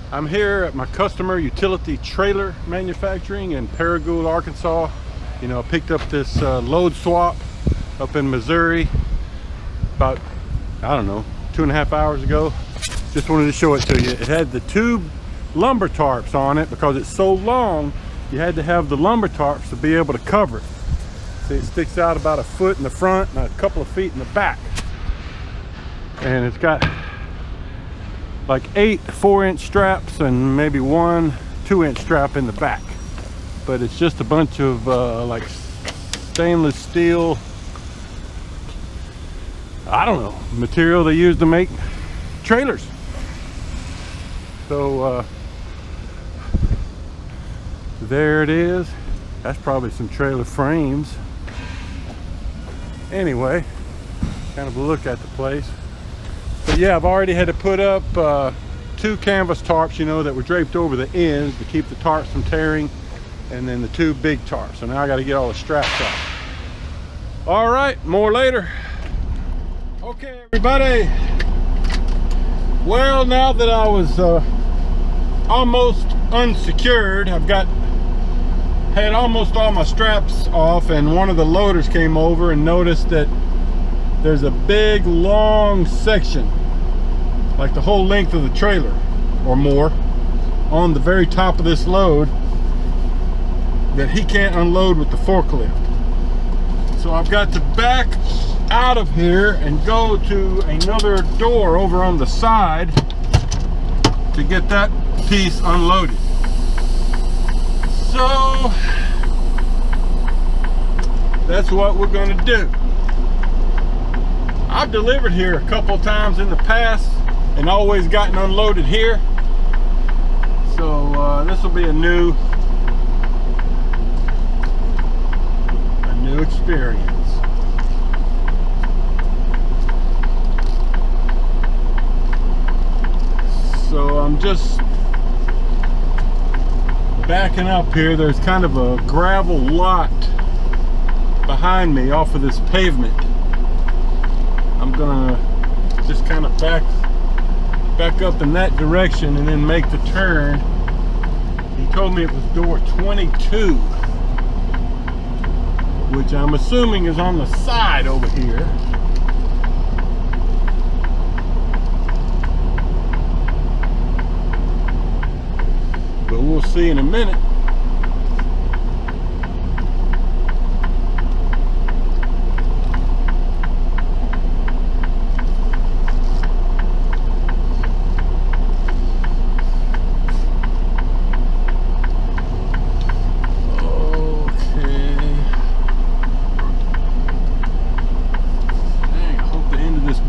I'm here at my customer utility trailer manufacturing in Paragould, Arkansas. You know, I picked up this load swap up in Missouri about, I don't know, 2.5 hours ago. Just wanted to show it to you. It had the two lumber tarps on it because it's so long. You had to have the lumber tarps to be able to cover it. See, it sticks out about 1 foot in the front and a couple of feet in the back. And it's got like 8 4-inch straps and maybe 1 2-inch strap in the back. But it's just a bunch of like stainless steel, I don't know, material they use to make trailers. So there it is. That's probably some trailer frames. Anyway, kind of a look at the place. But yeah, I've already had to put up 2 canvas tarps, you know, that were draped over the ends to keep the tarps from tearing, and then the 2 big tarps. So now I got to get all the straps off. All right, more later. Okay, everybody. Well, now that I was almost unsecured, I've had almost all my straps off, and one of the loaders came over and noticed that there's a big long section, like the whole length of the trailer or more, on the very top of this load that he can't unload with the forklift. So I've got to back out of here and go to another door over on the side to get that piece unloaded. So that's what we're going to do. I've delivered here a couple times in the past and always gotten unloaded here. So this will be a new experience. So I'm just backing up here. There's kind of a gravel lot behind me off of this pavement. I'm gonna just kind of back up in that direction and then make the turn. He told me it was door 22, which I'm assuming is on the side over here. But we'll see in a minute.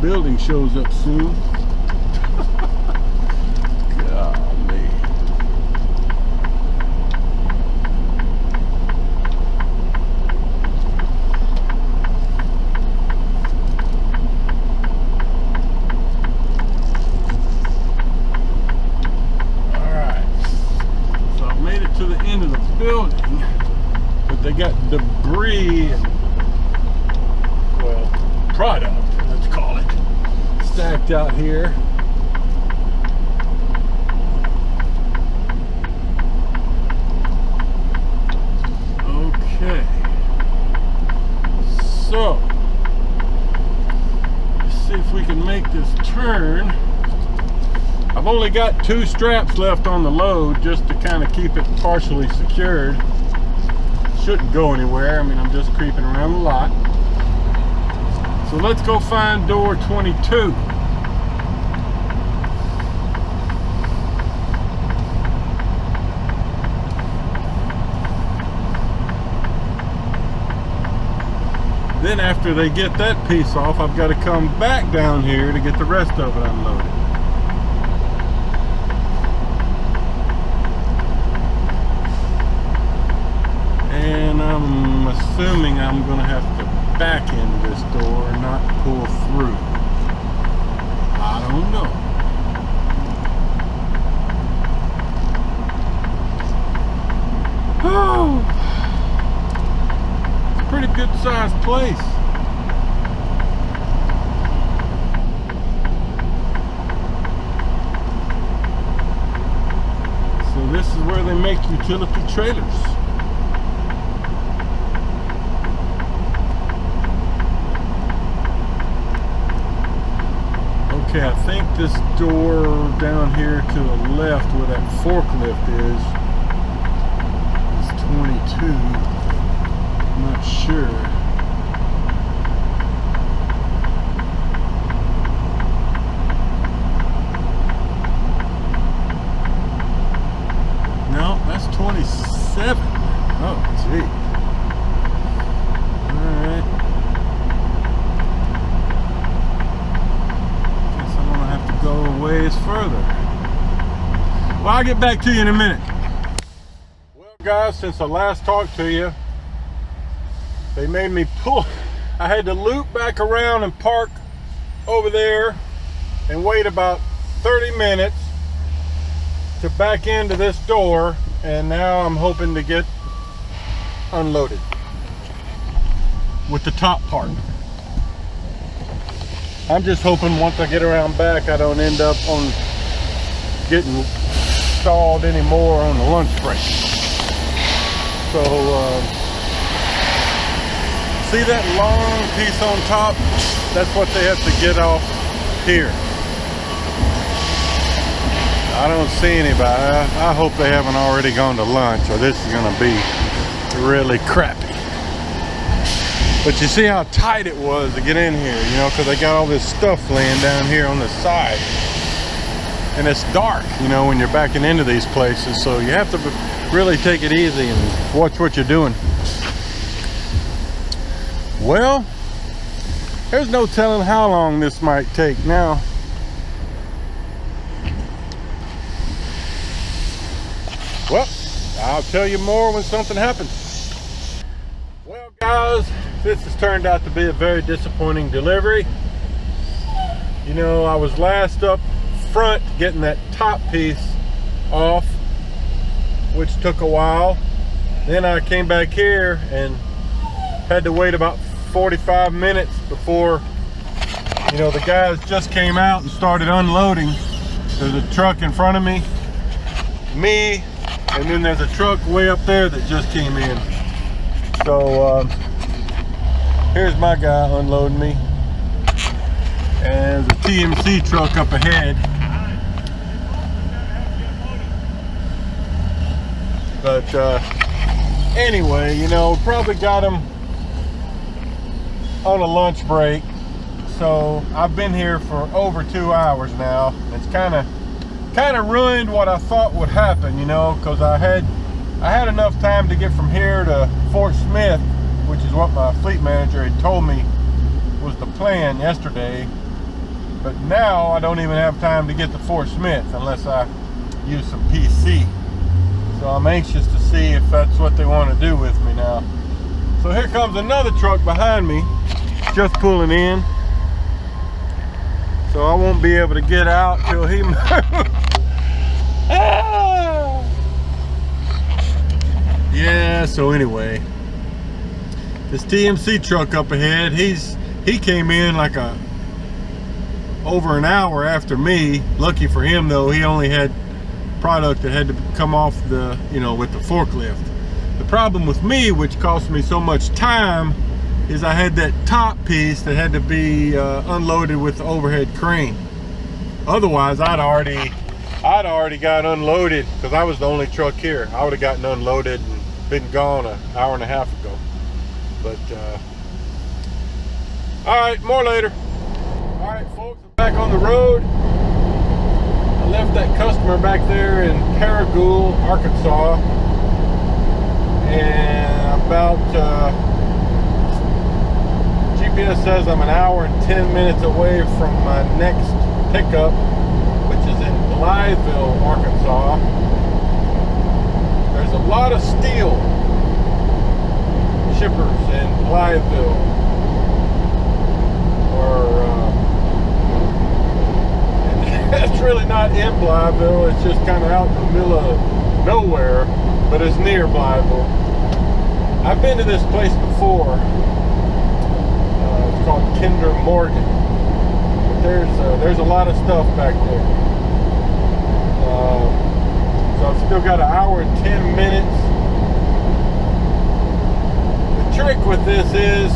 Building shows up soon. Golly. Alright. So I've made it to the end of the building, but they got debris and, well, product, let's call it, stacked out here. Okay, so let's see if we can make this turn. I've only got 2 straps left on the load just to kind of keep it partially secured. Shouldn't go anywhere. I mean, I'm just creeping around the lot. So let's go find door 22. Then after they get that piece off, I've got to come back down here to get the rest of it unloaded. And I'm assuming I'm going to have to back into this door and not pull through. I don't know. Oh, it's a pretty good sized place. and this is where they make utility trailers. Okay, I think this door down here to the left where that forklift is 22. I'm not sure. No, that's 27. Oh, gee. Alright. Guess I'm gonna have to go a ways further. Well, I'll get back to you in a minute. Well, guys, since I last talked to you, they made me pull. I had to loop back around and park over there and wait about 30 minutes to back into this door, and now I'm hoping to get unloaded with the top part. I'm just hoping once I get around back I don't end up on getting stalled anymore on the lunch break. So see that long piece on top? That's what they have to get off here. I don't see anybody. I hope they haven't already gone to lunch, or this is gonna be really crappy. But you see how tight it was to get in here, you know, because they got all this stuff laying down here on the side. And it's dark, you know, when you're backing into these places, so you have to really take it easy and watch what you're doing. Well, there's no telling how long this might take now. Well, I'll tell you more when something happens. Well, guys, this has turned out to be a very disappointing delivery. You know, I was last up front getting that top piece off, which took a while. Then I came back here and had to wait about 45 minutes before, you know, the guys just came out and started unloading. There's a truck in front of me, and then there's a truck way up there that just came in. So here's my guy unloading me, and there's a TMC truck up ahead. But anyway, you know, probably got him on a lunch break. So I've been here for over 2 hours now. It's kind of ruined what I thought would happen, you know, because I had enough time to get from here to Fort Smith, which is what my fleet manager had told me was the plan yesterday. But now I don't even have time to get to Fort Smith unless I use some PC. So I'm anxious to see if that's what they want to do with me now. So here comes another truck behind me, just pulling in. So I won't be able to get out till he moves. Ah! Yeah, so anyway, this TMC truck up ahead, he came in like over an hour after me. Lucky for him though, he only had product that had to come off the, you know, with the forklift. The problem with me, which cost me so much time, is I had that top piece that had to be unloaded with the overhead crane. Otherwise, I'd already got unloaded because I was the only truck here. I would have gotten unloaded and been gone an hour and a half ago. But all right, more later. All right, folks, I'm back on the road. I left that customer back there in Paragould, Arkansas, and about GPS says I'm an hour and 10 minutes away from my next pickup, which is in Blytheville, Arkansas. There's a lot of steel shippers in Blytheville, it's really not in Blytheville, it's just kind of out in the middle of nowhere, but it's near Blytheville. I've been to this place before. It's called Kinder Morgan. But there's a lot of stuff back there. So I've still got an hour and 10 minutes. The trick with this is,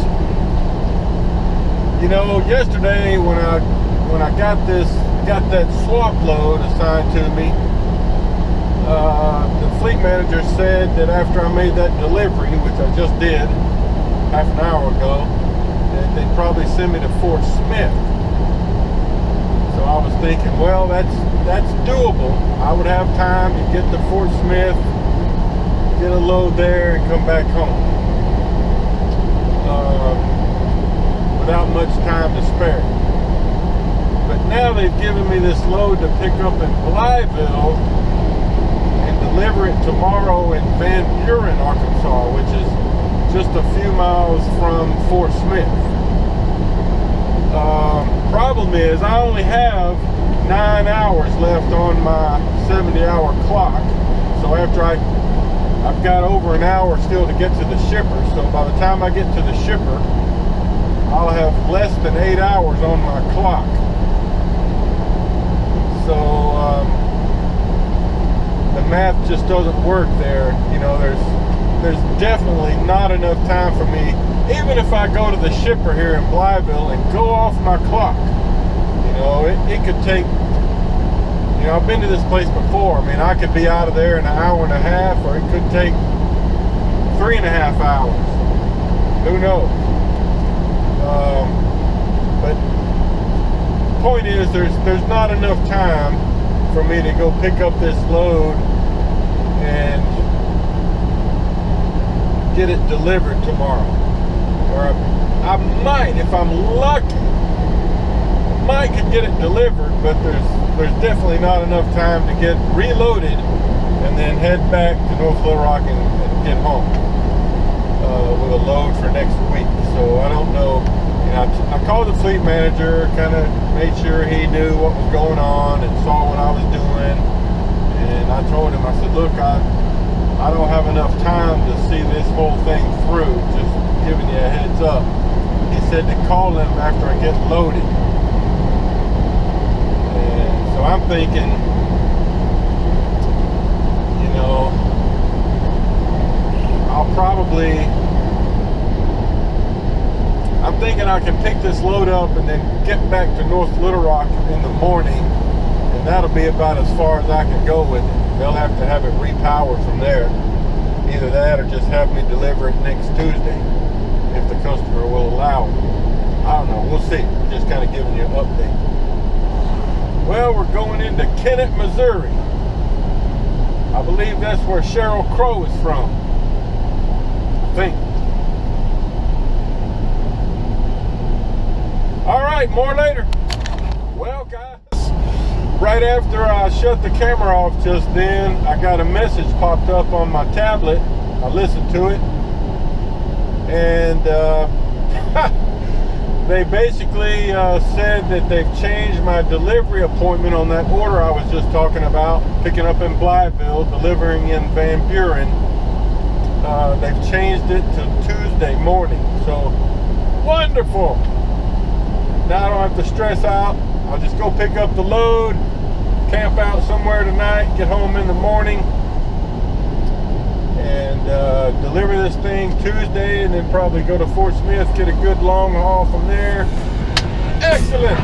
you know, yesterday when I got that swap load assigned to me, the fleet manager said that after I made that delivery, which I just did half an hour ago, that they'd probably send me to Fort Smith. So I was thinking, well, that's doable. I would have time to get to Fort Smith, get a load there, and come back home without much time to spare. But now they've given me this load to pick up in Blytheville and deliver it tomorrow in Van Buren, Arkansas, which is just a few miles from Fort Smith. Problem is, I only have 9 hours left on my 70-hour clock. So after I've got over an hour still to get to the shipper. So by the time I get to the shipper, I'll have less than 8 hours on my clock. So the math just doesn't work there. You know, there's definitely not enough time for me, even if I go to the shipper here in Blytheville and go off my clock. You know, it could take, you know, I've been to this place before. I mean, I could be out of there in an hour and a half, or it could take 3.5 hours. Who knows? But point is, there's not enough time for me to go pick up this load and get it delivered tomorrow. Or I might, if I'm lucky, could get it delivered, but there's definitely not enough time to get reloaded and then head back to North Little Rock and get home with a load for next week. So I don't know. You know, I called the fleet manager, kind of made sure he knew what was going on and saw what I was doing. And I told him, I said, look, I don't have enough time to see this whole thing through. Just giving you a heads up. He said to call him after I get loaded. And so I'm thinking, you know, I'm thinking I can pick this load up and then get back to North Little Rock in the morning, and that'll be about as far as I can go with it. They'll have to have it repowered from there. Either that or just have me deliver it next Tuesday if the customer will allow it. I don't know, we'll see. Just kind of giving you an update. Well, we're going into Kennett, Missouri. I believe that's where Sheryl Crow is from. I think. All right, more later. Well, guys, right after I shut the camera off just then, I got a message popped up on my tablet. I listened to it, and they basically said that they've changed my delivery appointment on that order I was just talking about, picking up in Blytheville, delivering in Van Buren. They've changed it to Tuesday morning. So, wonderful. Now I don't have to stress out. I'll just go pick up the load, camp out somewhere tonight, get home in the morning, and deliver this thing Tuesday, and then probably go to Fort Smith, get a good long haul from there. Excellent.